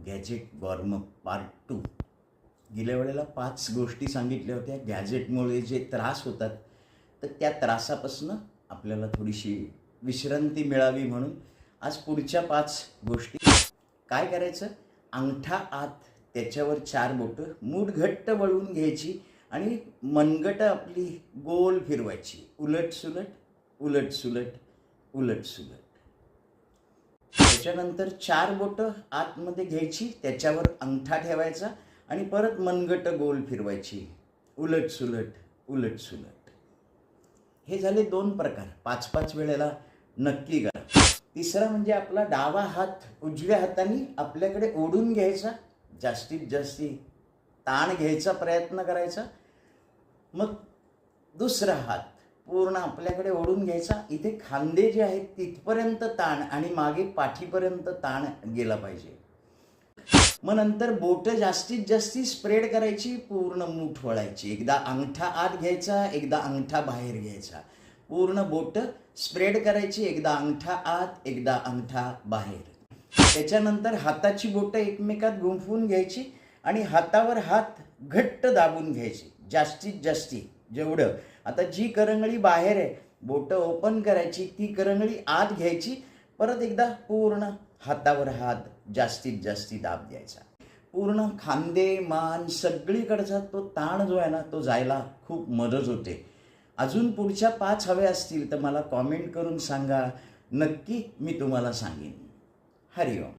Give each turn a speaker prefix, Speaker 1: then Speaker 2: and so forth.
Speaker 1: Gadget warm up part 2. गेल्या वेळेला 5 गोष्टी सांगितल्या होत्या गॅजेटमुळे जे त्रास होतात, तर त्या त्रासापासून आपल्याला थोडीशी विश्रांती मिळावी म्हणून आज पुढच्या 5 गोष्टी. काय करायचं? अंगठा आत, त्याच्यावर 4 बोटं मूठ घट्ट वळवून घ्यायची आणि मनगट आपली गोल फिरवायची, उलटसुलट उलटसुलट उलटसुलट. त्याच्यानंतर 4 बोटं आतमध्ये घ्यायची, त्याच्यावर अंगठा ठेवायचा आणि परत मनगट गोल फिरवायची, उलटसुलट उलटसुलट. हे झाले 2 प्रकार. 5-5 वेळेला नक्की करा. तिसरा म्हणजे आपला डावा हात उजव्या हाताने आपल्याकडे ओढून घ्यायचा, जास्तीत जास्त ताण घ्यायचा प्रयत्न करायचा. मग दुसरा हात पूर्ण आपल्याकडे ओढून घ्यायचा. इथे खांदे जे आहेत तिथपर्यंत ताण आणि मागे पाठीपर्यंत ताण गेला पाहिजे. मग नंतर बोटं जास्तीत जास्त स्प्रेड करायची, पूर्ण मूठ वळायची. एकदा अंगठा आत घ्यायचा, एकदा अंगठा बाहेर घ्यायचा. पूर्ण बोटं स्प्रेड करायची, एकदा अंगठा आत, एकदा अंगठा बाहेर. त्याच्यानंतर हाताची बोटं एकमेकात गुंफवून घ्यायची आणि हातावर हात घट्ट दाबून घ्यायची, जास्तीत जास्ती जेवढं. आता जी करंगळी बाहेर आहे, बोटं ओपन करायची, ती करंगळी आत घ्यायची. परत एकदा पूर्ण हातावर हात जास्तीत जास्ती दाब द्यायचा. पूर्ण खांदे मान सगळीकडचा तो ताण जो आहे ना, तो जायला खूप मदत होते. अजून पुढच्या 5 हवे असतील तर मला कॉमेंट करून सांगा, नक्की मी तुम्हाला सांगेन. हरिओम.